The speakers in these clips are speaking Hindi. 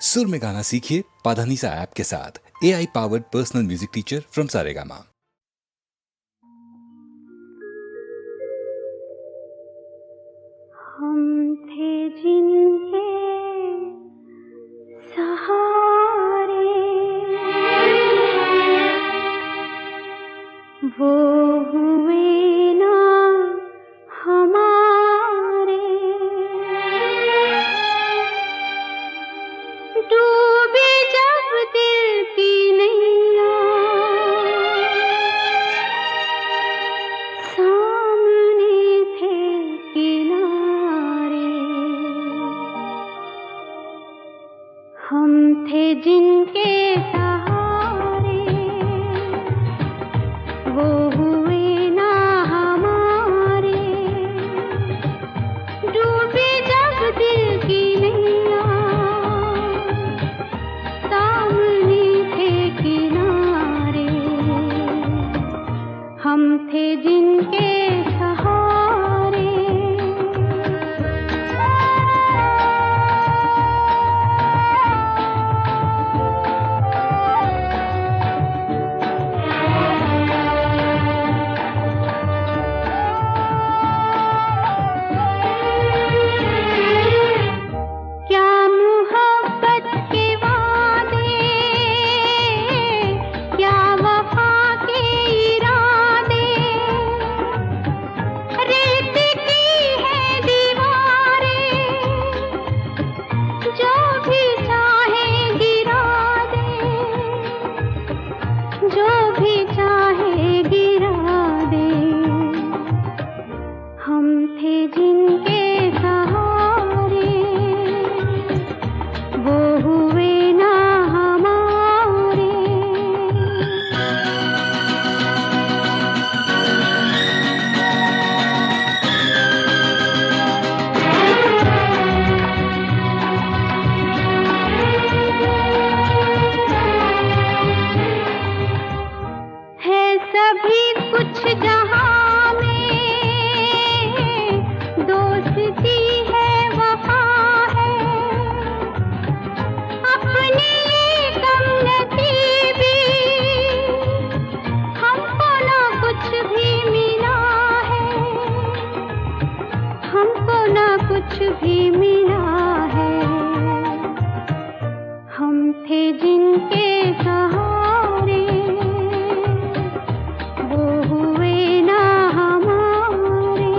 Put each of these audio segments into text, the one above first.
सुर में गाना सीखिए पाधानीसा ऐप के साथ। AI powered personal music teacher from Saregama. हम थे जिनके सहारे, वो हुए ना हमारे। डूबे जब दिल की नैया, सामने थे किनारे। हम थे जिनके सहारे, वो हुए ना हमारे। डूबे जब दिल की नैया, सामने थे किनारे। हम थे जिनके सहारे। क्या मोहब्बत के वादे, क्या वफा के इरादे। रेत की है दीवारें, जो भी चाहे गिरा दे, जो भी चाहे गिरा दे। हम थे जिनके सहारे, वो हुए ना हमारे। है सभी कुछ जहां में, दोस्ती है वफा है। अपनी ये कमनसीबी, हमको ना कुछ भी मिला है, हमको ना कुछ भी मिला है। हम थे जिनके सहारे, वो हुए ना हमारे।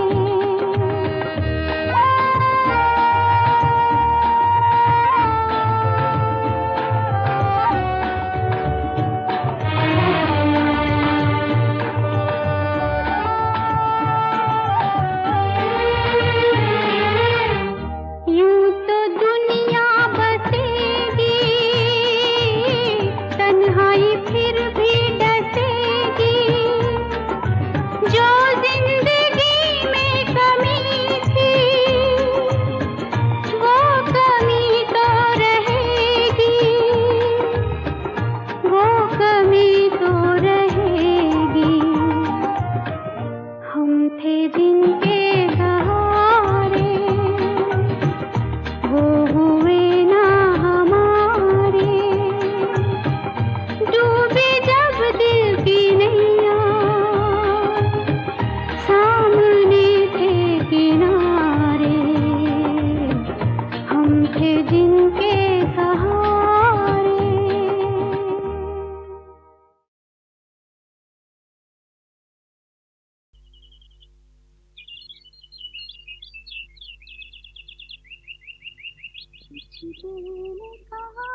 यूं तो दुनिया बसेगी, तन्हाई फिर भी डसेगी। जो जिंदगी में कमी थी, वो कमी तो रहेगी, वो कमी तो रहेगी। हम थे जिनके सहारे, वो हुए ना हमारे। डूबे जब दिल की नैया, सामने थे किनारे। हम थे जिनके सहारे। कुछ दिल ने कहा,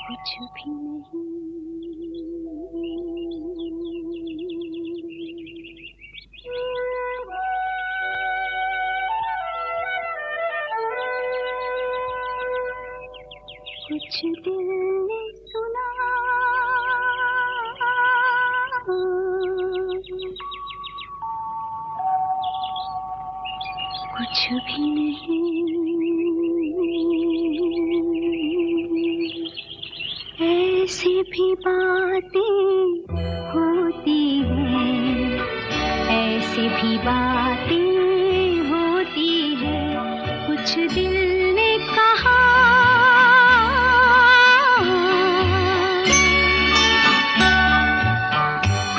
कुछ भी नहीं। कुछ दिल ने सुना, कुछ भी नहीं। ऐसी भी बातें होती हैं, ऐसी ऐसे भी बातें होती है, कुछ दिल ने कहा।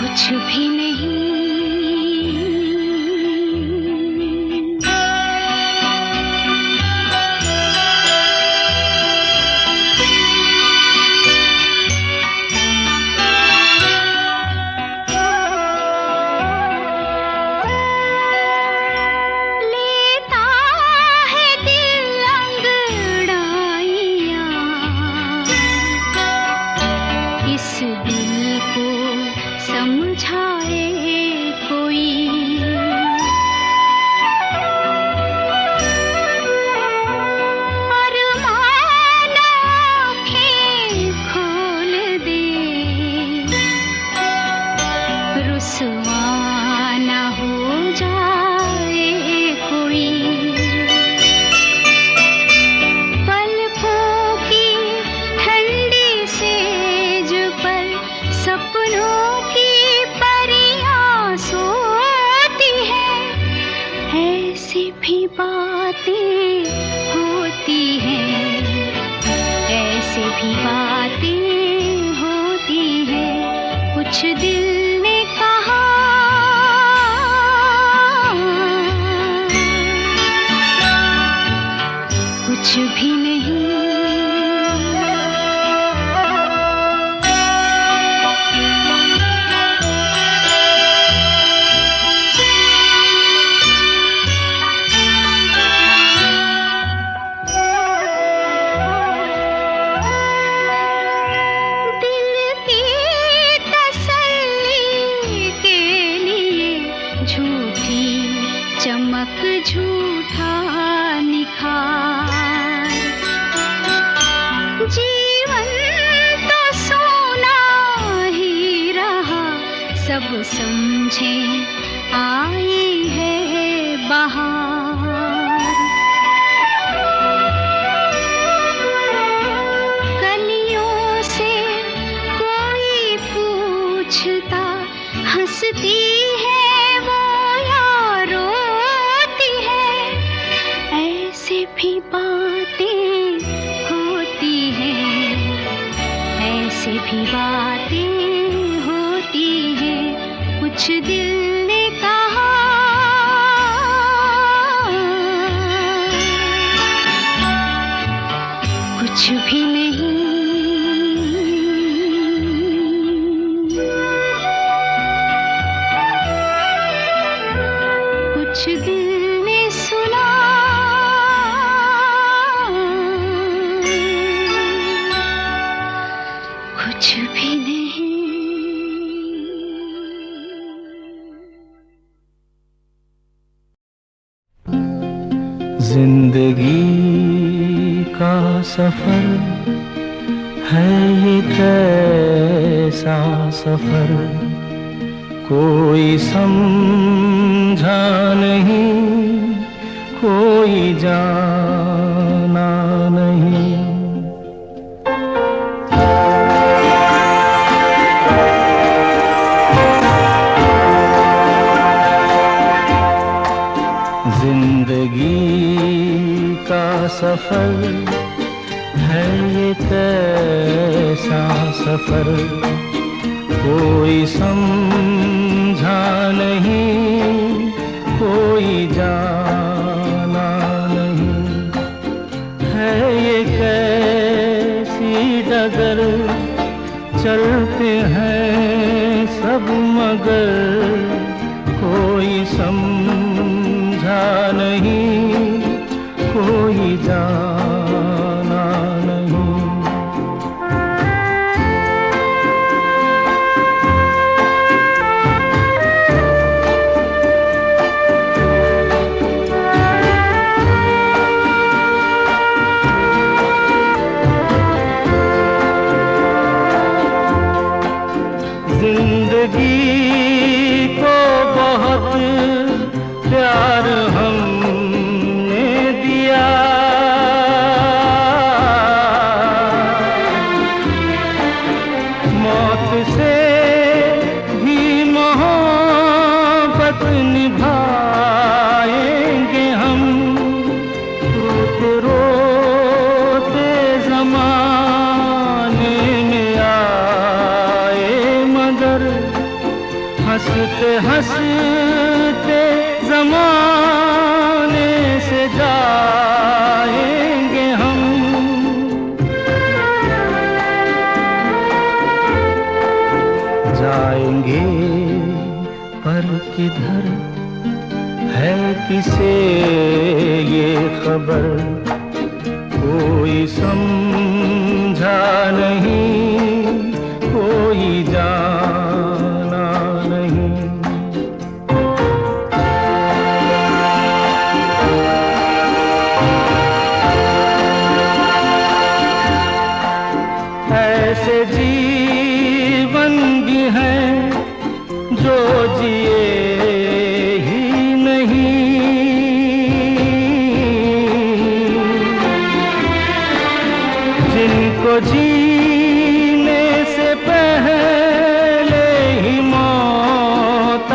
कुछ भी नहीं। लेता है दिल अंगड़ाइयाँ, इस दिल को समझाए कोई। अरमान आँखें खोल दे, रुसवा न हो जाए कोई। पलकों की ठंडी सेज पर सपनों की परियां सोती हैं, ऐसी भी बातें होती हैं, ऐसी भी बातें होती हैं, कुछ दिल ने कहा। कुछ भी नहीं। दिल की तसल्ली के लिए झूठी चमक झूठा निखार। जीवन तो सोना ही रहा, सब समझे आई है बहार। कलियों से कोई पूछता, हंसती है वो या रोती है, ऐसे भी बातें होती हैं, ऐसे भी बातें होती हैं, कुछ दिल ने कहा। कुछ भी नहीं। कुछ दिल ने सुना। कुछ भी नहीं। जिंदगी का सफर है ये कैसा सफर, कोई समझा नहीं, कोई जाना नहीं। जिंदगी का सफर है ये कैसा सफर, कोई समझा नहीं, कोई जाना नहीं। है ये कैसी डगर, चलते हैं सब मगर, कोई समझा नहीं, कोई जाना नहीं। जिंदगी को बहुत जमाने से जाएंगे हम। जाएंगे पर किधर है किसे ये खबर, कोई समझा नहीं, कोई जाना नहीं। ऐसे जीवन भी हैं जो जिए ही नहीं, जिनको जीने से पहले ही मौत आ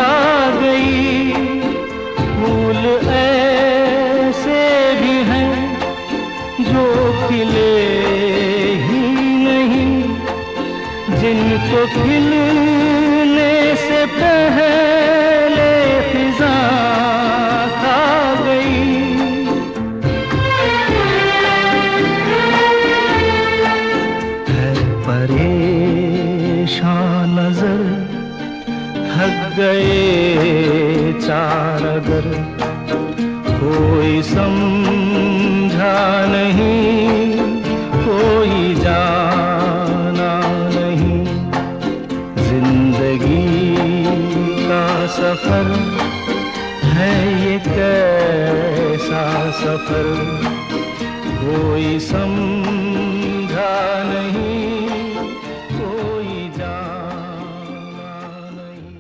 गई। फूल ऐसे भी हैं जो खिले ही नहीं, जिनको खिलने से पहले फिजा खा गई। है परेशान नजर, थक गए चार अगर, कोई समझा नहीं, कोई जाना नहीं। जिंदगी का सफर है ये कैसा सफर, कोई समझा नहीं, कोई जाना नहीं।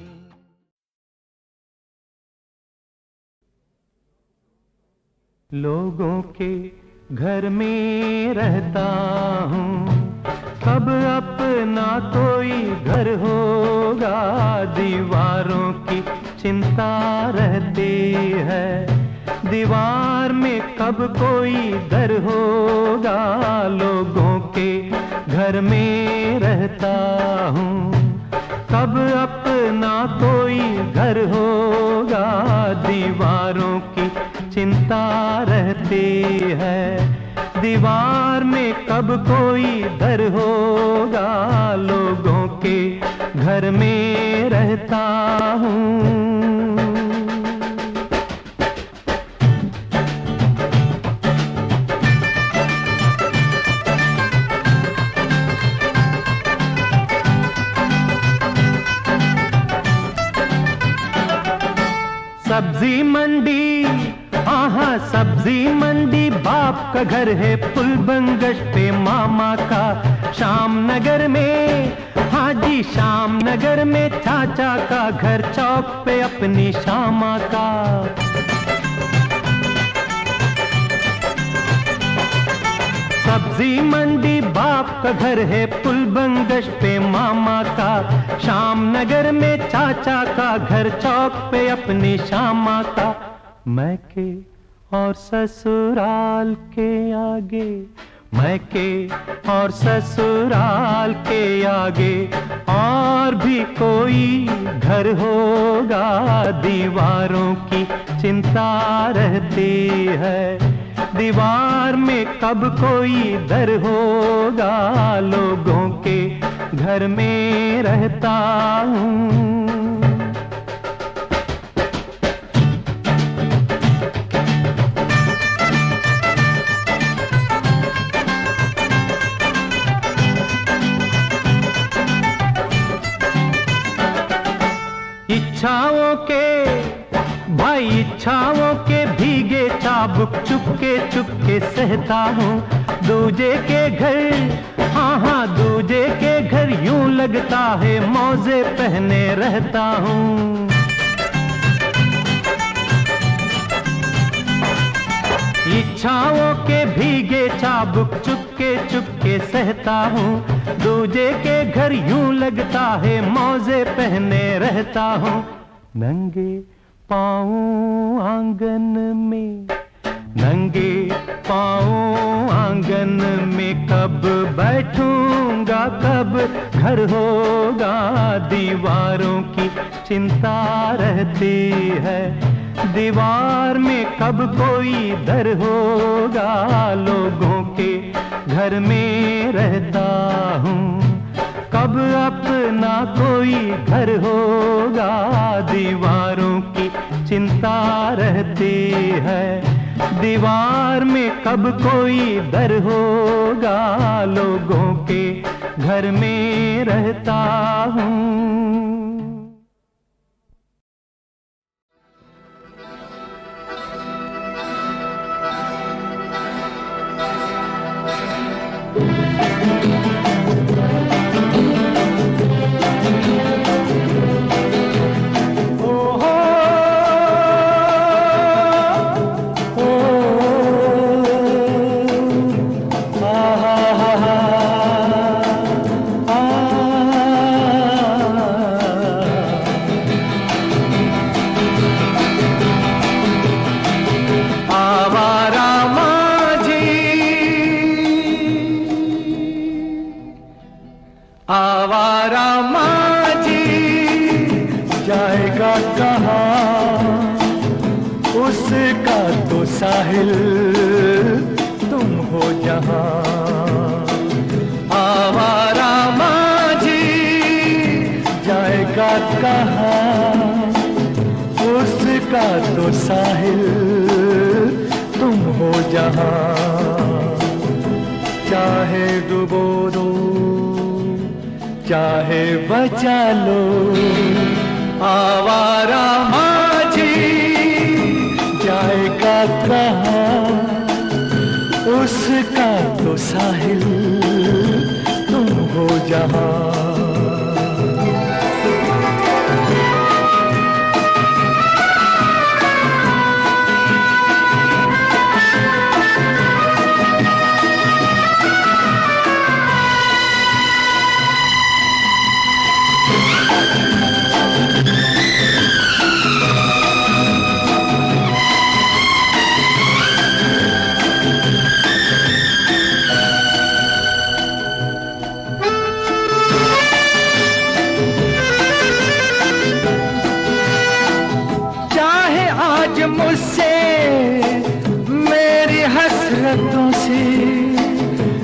लोगों के घर में रहता हूँ, कब अपना कोई घर होगा। दीवारों की चिंता रहती है, दीवार में कब कोई दर होगा। लोगों के घर में रहता हूँ, कब अपना कोई घर होगा। दीवारों की चिंता रहती है, दीवार में कब कोई दर होगा। लोगों के घर में रहता हूँ। सब्जी मंडी, हाँ सब्जी मंडी बाप का घर है। पुल बंगश पे मामा का, शाम नगर में, हाँ जी शाम नगर में चाचा का घर। चौक पे अपनी शामा का। सब्जी मंडी बाप का घर है, पुल बंगश पे मामा का। शाम नगर में चाचा का घर, चौक पे अपनी शामा का। मैके और ससुराल के आगे, मैके और ससुराल के आगे और भी कोई घर होगा। दीवारों की चिंता रहती है, दीवार में कब कोई दर होगा। लोगों के घर में रहता हूँ। इच्छाओं के भाई, इच्छाओं के भीगे चाबुक चुपके चुपके सहता हूँ। दूजे के घर, हाँ दूजे के घर यूं लगता है मौजे पहने रहता हूँ। इच्छाओं के भीगे चाबुक चुपके चुपके सहता हूँ। दूजे के घर यूं लगता है मौजे पहने रहता हूँ। नंगे पाँव आंगन में, नंगे पाँव आंगन में कब बैठूंगा, कब घर होगा। दीवारों की चिंता रहती है, दीवार में कब कोई दर होगा, लोगों के घर में रहता हूँ। कब अपना कोई घर होगा, दीवारों की चिंता रहती है। दीवार में कब कोई दर होगा, लोगों के घर में रहता हूँ। आवारा माझी जाएगा कहाँ, उसका तो साहिल तुम हो जहाँ। आवारा माझी जाएगा कहाँ, उसका तो साहिल तुम हो जहाँ। चाहे डुबो दो चाहे बचा लो, आवारा माझी जाएगा कहाँ, उसका तो साहिल तुम हो जहाँ। मुझसे मेरी हसरतों से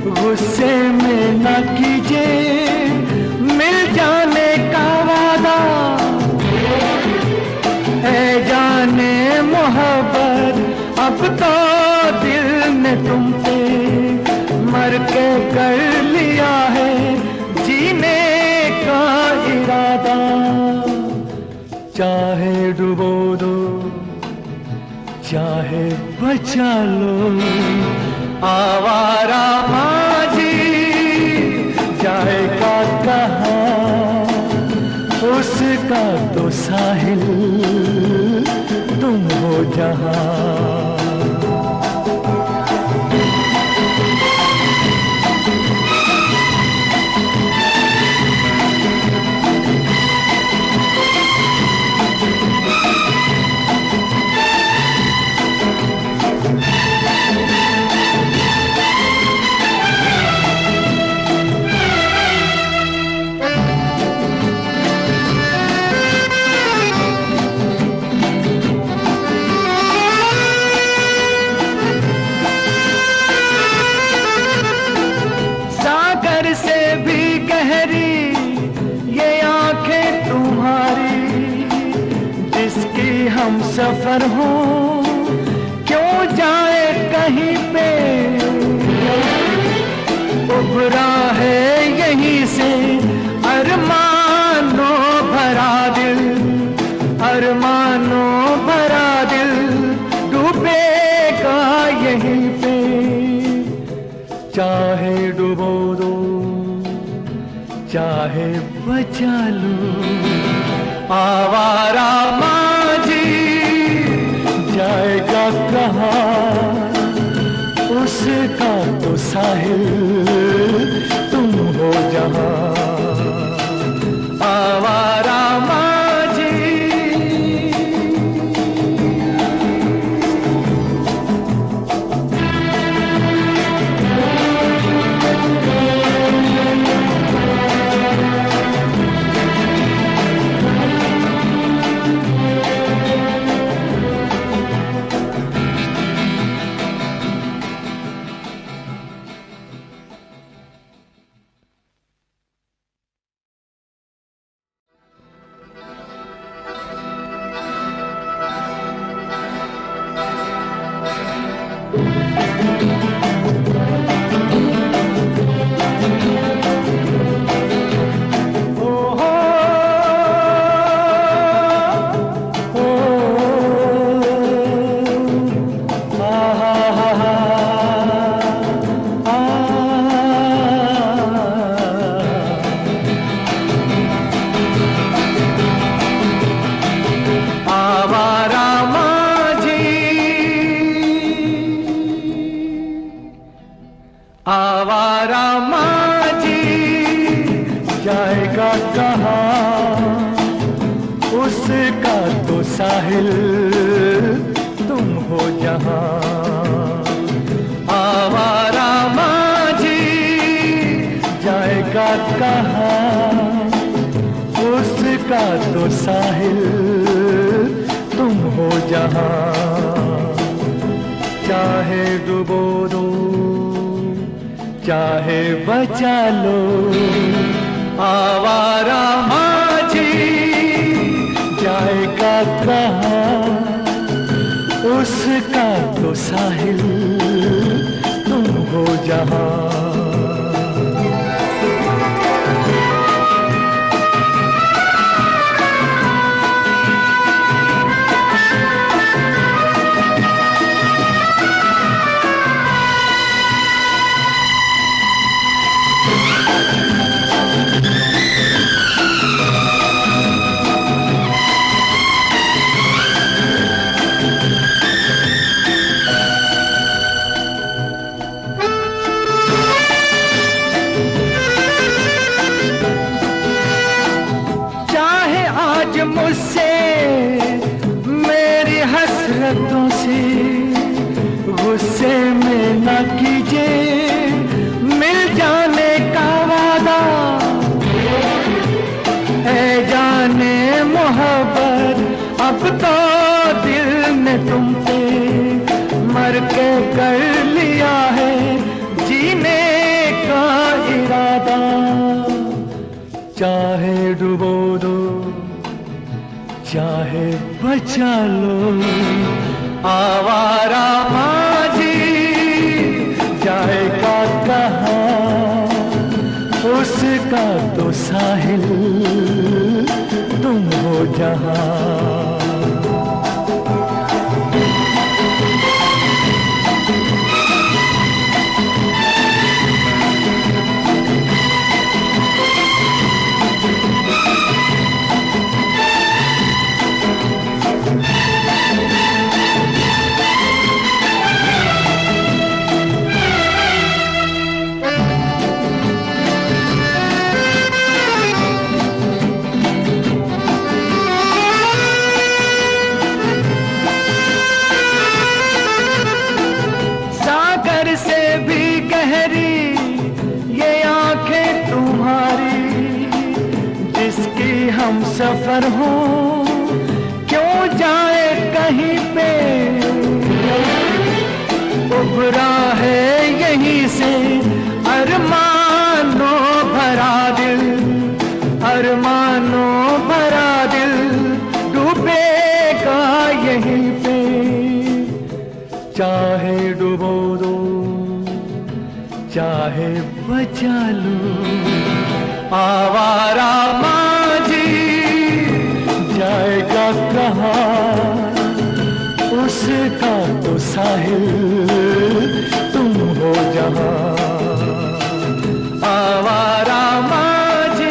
गुस्से में न कीजिए, मिल जाने का वादा है जाने मोहब्बत। अब तो दिल ने तुम पे मर के कर लिया है जीने का इरादा। चाहे डुबो दो चाहे बचा लो, आवारा माझी जाएगा कहाँ, उसका तो साहिल तुम हो जहाँ। हम सफर हो क्यों जाए कहीं पे, उभरा है यहीं से अरमानों भरा दिल, अरमानों भरा दिल डूबेगा यहीं पे। चाहे डुबो दो चाहे बचा लो, आवारा जाएगा कहाँ, उसका तो साहिल तुम हो जहाँ। आवारा माझी आवारा माझी जाएगा कहाँ, उसका तो साहिल तुम हो जहाँ। आवारा माझी जाएगा कहाँ, उसका तो साहिल तुम हो जहाँ। चाहे डुबो दो चाहे बचा लो, आवारा माझी जाएगा कहाँ, उसका तो साहिल तुम हो जहाँ। मुझसे मेरी हसरतों से गुस्से में न कीजिए, मिल जाने का वादा है जाने मोहब्बत। अब तो दिल ने तुम पे मर के कर लिया है जीने का इरादा। चाहे डुबो दो चाहे बचा लो, आवारा माझी जाएगा कहाँ, उसका तो साहिल तुम हो जहाँ। से भी गहरी ये आंखें तुम्हारी, जिसकी हम सफर हो क्यों जाए कहीं पे, उभरा है यहीं से अरमानों भरा दिल, अरमानों भरा दिल डूबेगा यहीं पे। चाहे डुबो दो चाहे बचा लो, आवारा माझी जाएगा कहाँ, उसका तो साहिल तुम हो जहाँ। आवारा माझी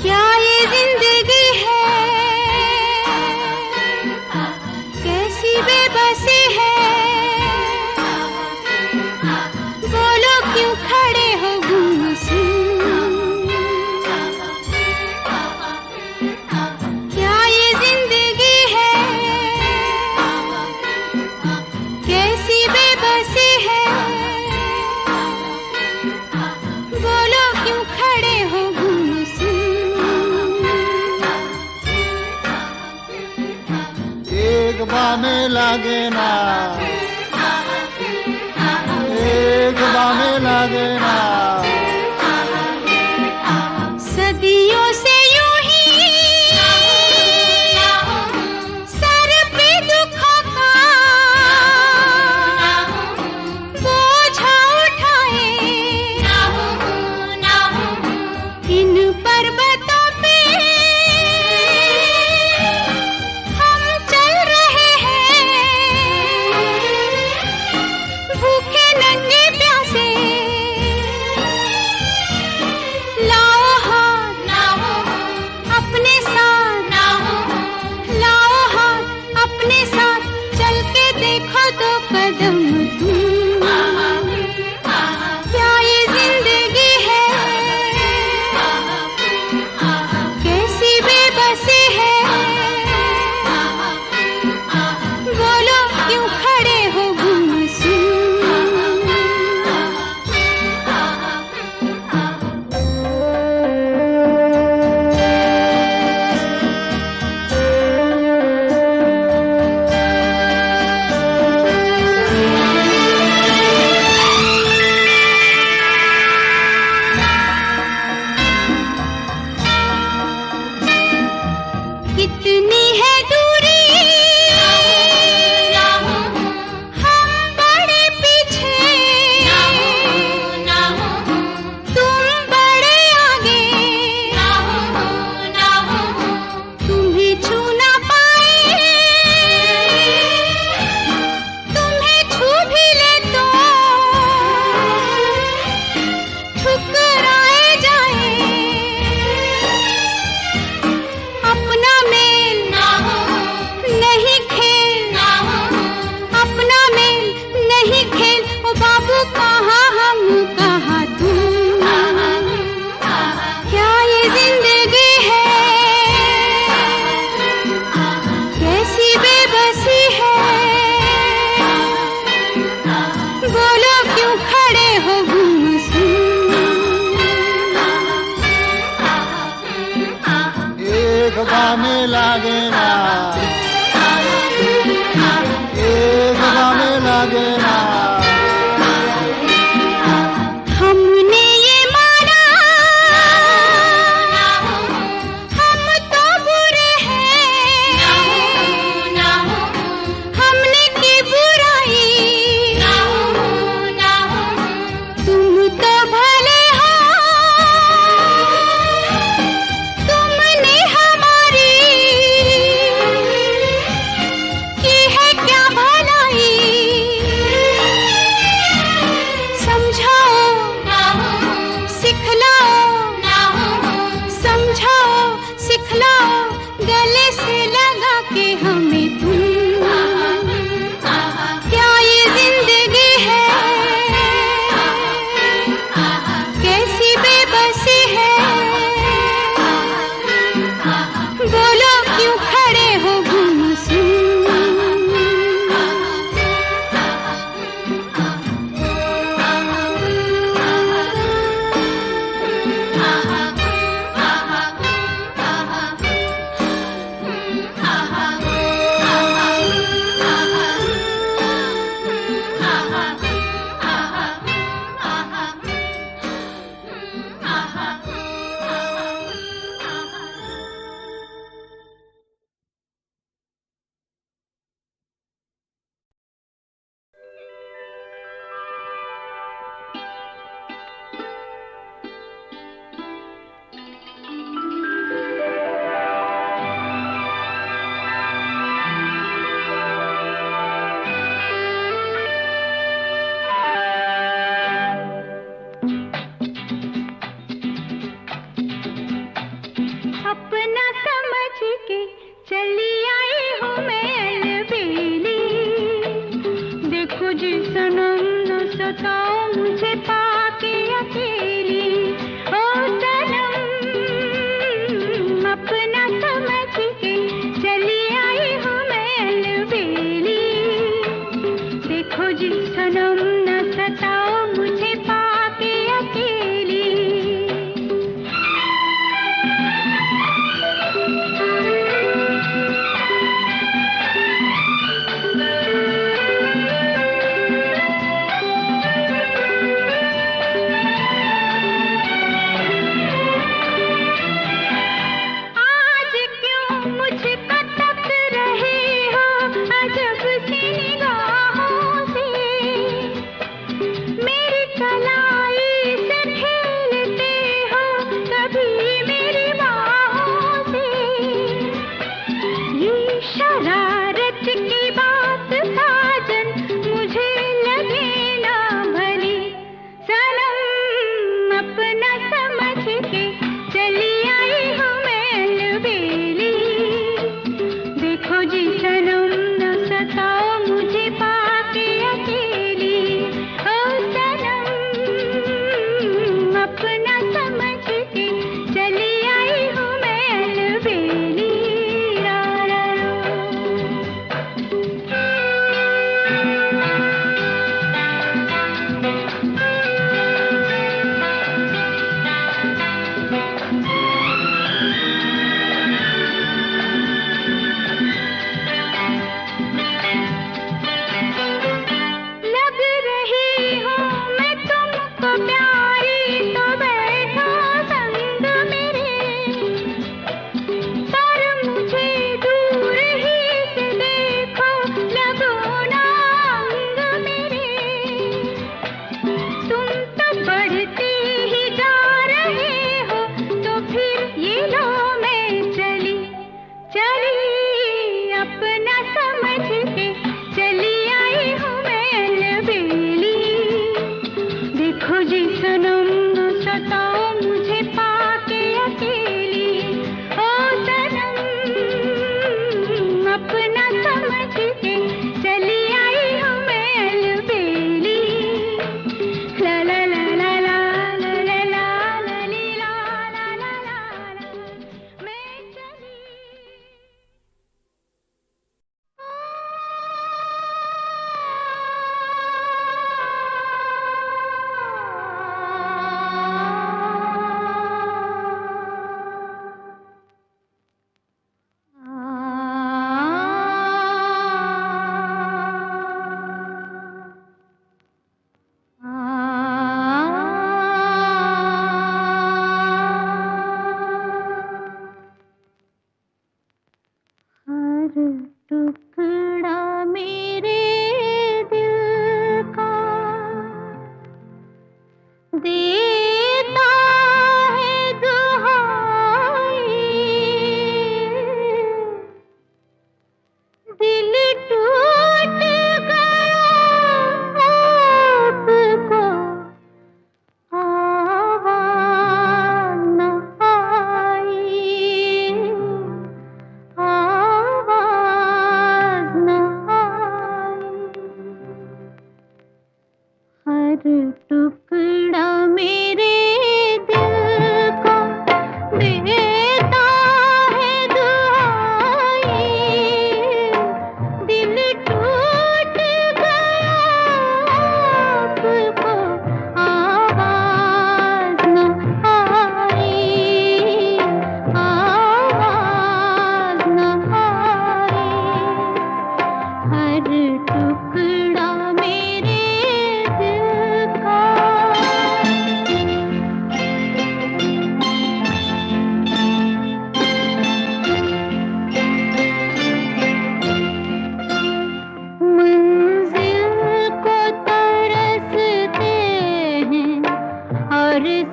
क्या ये जिंदगी है, कैसी बेबसी है, बोलो क्यों खड़े हो गुमसुम, बामे लागे ना, एक बामे लागे ना। सदियों से यूं ही सर पे दुखों का बोझा उठाए, इन पर्वतों पे हम चल रहे हैं, भूखे नंगे प्यासे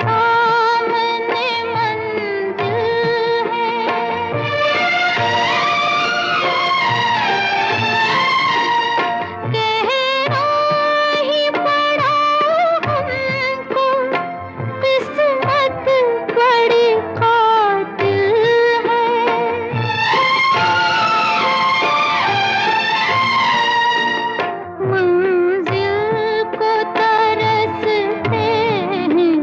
सामने मंजिल है, कहना ही पड़ा हमको, किस्मत बड़ी कातिल है। मंजिल को तरसते हैं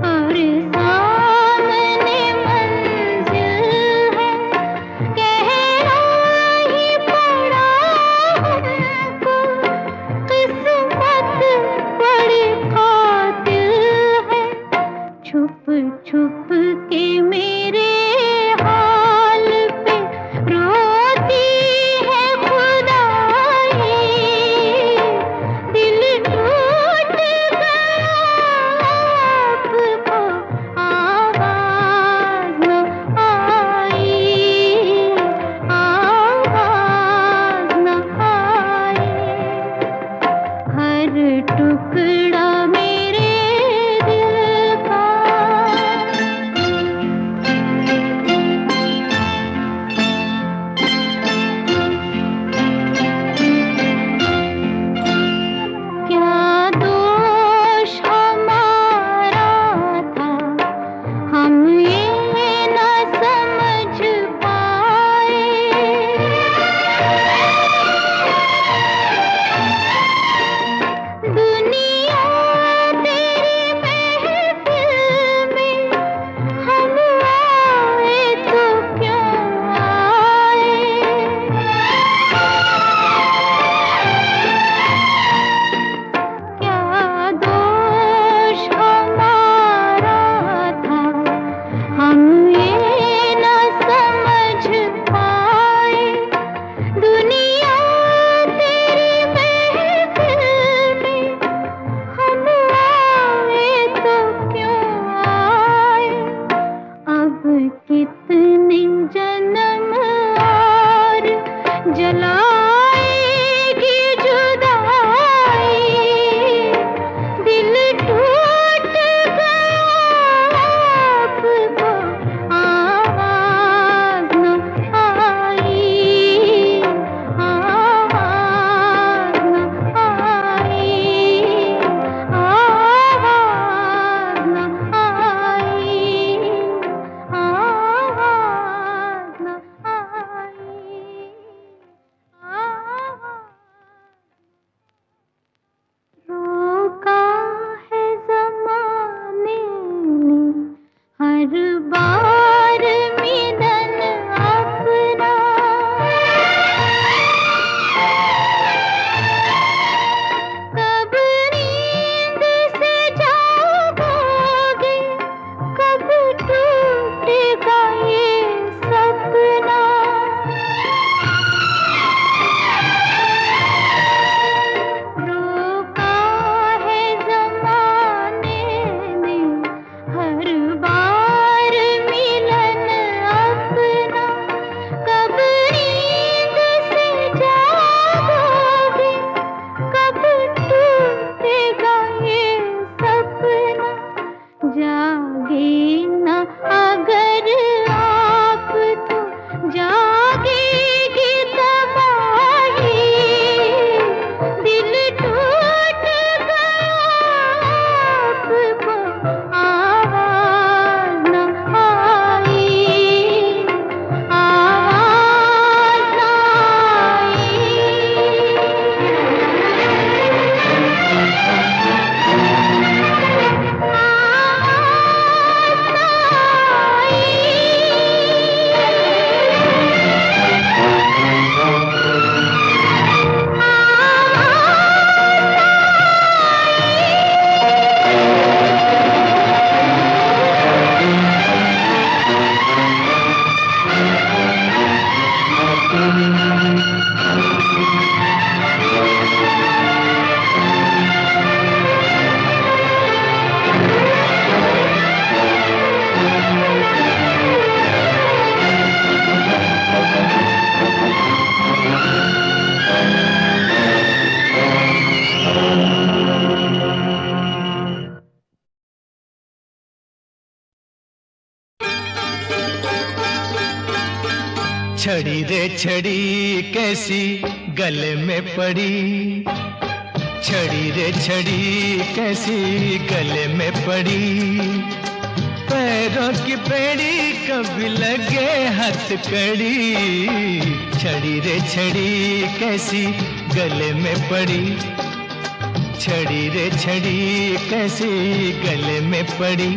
और सामने मंजिल है, कहना ही पड़ा हमको, किस्मत बड़ी कातिल है। छुप छुप के मेरे हाल पे रोती है खुदाई, दिल टूट गया आपको आवाज़ न आई, आवाज़ न आई। हर टुकड़ा मेरे दिल का क्या दोष हमारा था, हम ये न समझ पाए। दुनिया तेरी महफिल में हम आए तो क्यों आए। क्या दोष हमारा था, हम ये न समझ पाए। दुनिया तेरी महफिल में हम आए तो क्यों आए। अब कितने जन्म और जलाएगी जुदाई, दिल टूट गया आपको आवाज़ न आई, आवाज़ न आई, आवाज़ न आई, आवाज़ न आई, आवाज़। रोका है ज़माने ने हर बार मिलन अपना, कब नींद से जागोगे, कब टूटेगा ये सपना। रोका है ज़माने ने हर बार मिलन अपना, कब नींद से जागोगे, कब टूटेगा ये सपना। जागे न अगर आप तो जागेगी तबाही, दिल टूट गया आपको आवाज़ न आई, आवाज़ न आई। छड़ी रे छड़ी कैसी गले में पड़ी, छड़ी रे छड़ी कैसी गले में पड़ी, पैरों की बेड़ी कभी लगे हथकड़ी, छड़ी रे छड़ी कैसी गले में पड़ी, छड़ी रे छड़ी कैसी गले में पड़ी।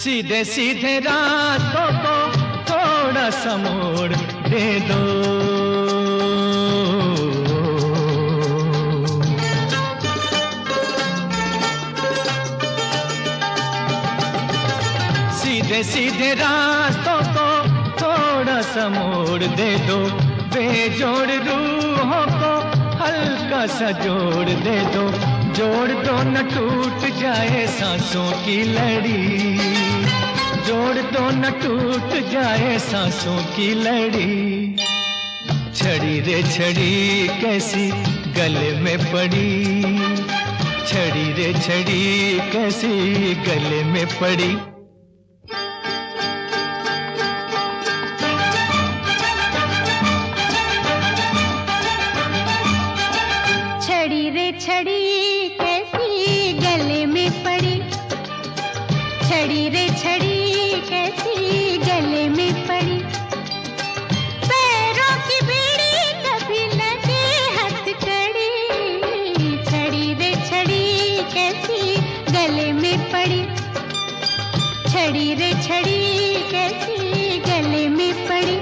सीधे सीधे रास्तों को थोड़ा सा मोड़ दे दो, सीधे सीधे रास्तों को थोड़ा सा मोड़ दे दो, बेजोड़ रूहों को हल्का सा जोड़ दे दो, जोड़ दो न टूट जाए सांसों की लड़ी, जोड़ दो न टूट जाए सांसों की लड़ी, छड़ी रे छड़ी कैसी गले में पड़ी, छड़ी रे छड़ी कैसी गले में पड़ी। छड़ी रे छड़ी कैसी गले में पड़ी, छड़ी रे छड़ी कैसी गले में पड़ी, पैरों की बेड़ी कभी लगे हथकड़ी, छड़ी रे छड़ी कैसी गले में पड़ी, छड़ी रे छड़ी कैसी गले में पड़ी।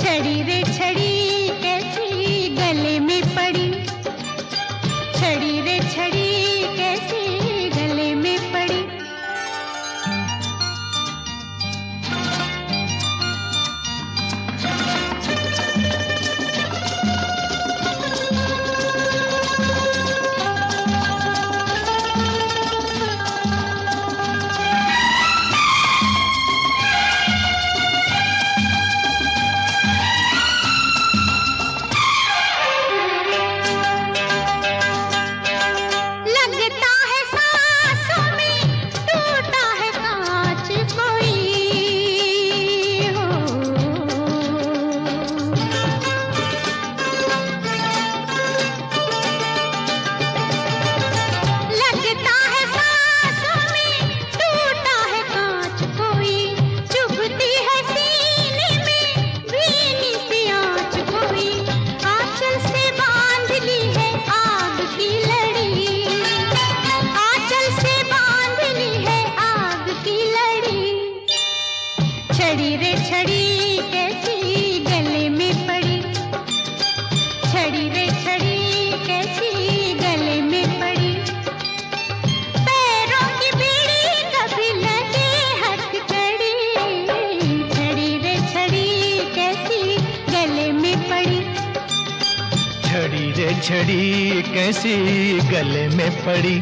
छड़ी रे छड़ी कैसी गले में पड़ी, छड़ी रे छड़ी कैसी गले में पड़ी। छड़ी रे छड़ी कैसी गले में पड़ी, छड़ी रे छड़ी कैसी गले में पड़ी, पैरों की बेड़ी कभी लगे हथकड़ी, छड़ी रे छड़ी कैसी गले में पड़ी, छड़ी रे छड़ी कैसी गले में पड़ी,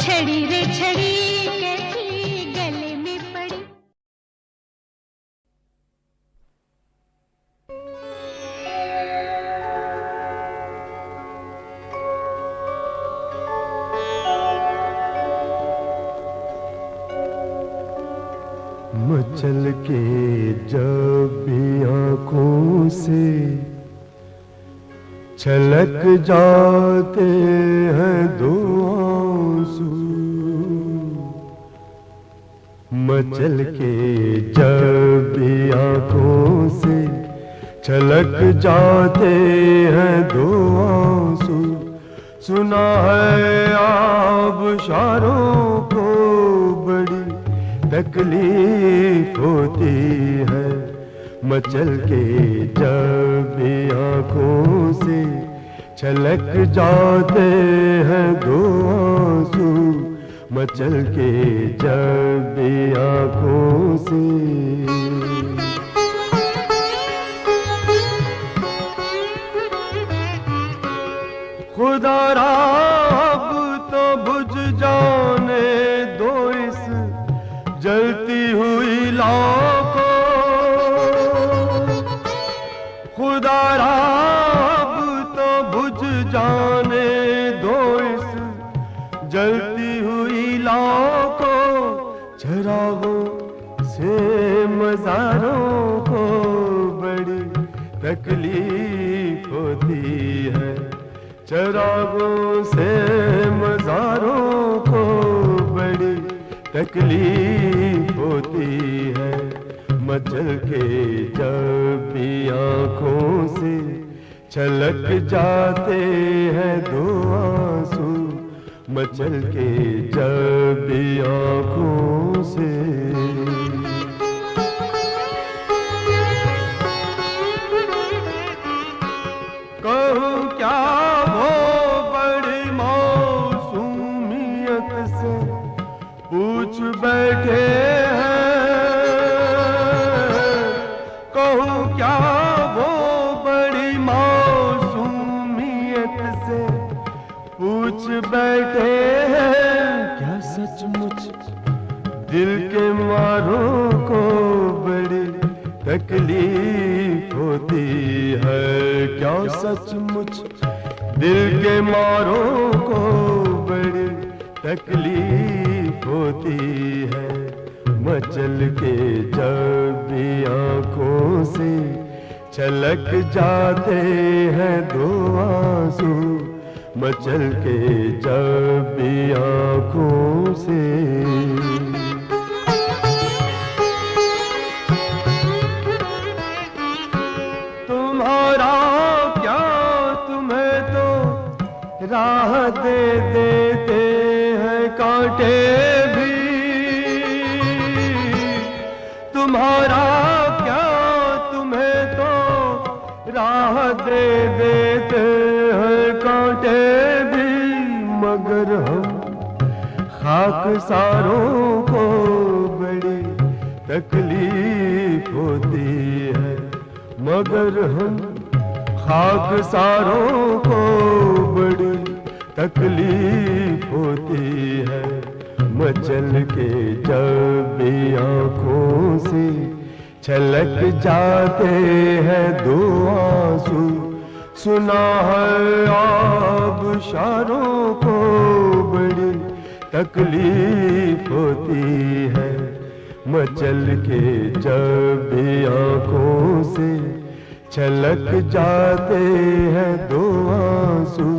छड़ी रे छड़ी कैसी गले में पड़ी। मचल के जब भी आंखों से छलक जाते हैं दो आंसू, मचल के जब भी आंखों से छलक जाते हैं दो आंसू, सुना है आबशारों को बड़ी तकलीफ होती है, मचल के जब भी आंखों से छलक जाते हैं दो आंसू, मचल के जब भी आंखों से। खुदा अब तो बुझ जाने दो इस जलती हुई लौ को, खुदा अब तो बुझ जाने दो इस जलती हुई लौ को, चरागों से मज़ारों को बड़ी तकलीफ होती है, चरागों से मज़ारों को बड़ी तकलीफ होती है, मचल के जब भी आंखों से छलक जाते हैं दो आंसू, मचल के जब भी आंखों से। कहूँ क्या वो बड़ी मौसूमियत से पूछ बैठे हैं, कहूँ क्या वो बड़ी मौसूमियत से पूछ बैठे हैं, क्या सचमुच दिल के मारों को बड़ी तकलीफ होती है, क्या सचमुच दिल के मारों को बड़ी तकलीफ होती है, मचल के जब भी आंखों से छलक जाते हैं दो आंसू, मचल के जब भी आंखों से। तुम्हारा क्या तुम्हें तो राह दे देते हैं कांटे भी, तुम्हारा क्या तुम्हें तो राह दे देते हैं कांटे भी, मगर हम खाकसारों को बड़ी तकलीफ होती है, मगर हम खाकसारों को बड़ी तकलीफ होती है, मचल के जब भी आंखों से छलक जाते हैं दो आंसू, सुना है आबशारों को बड़ी तकलीफ होती है, मचल के जब भी आंखों से छलक जाते हैं दो आंसू,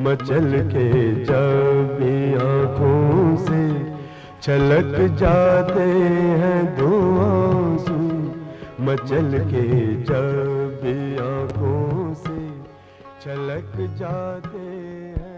मचल के जब भी आंखों से छलक जाते हैं दो आंसू, मचल के जब भी आंखों से छलक जाते हैं।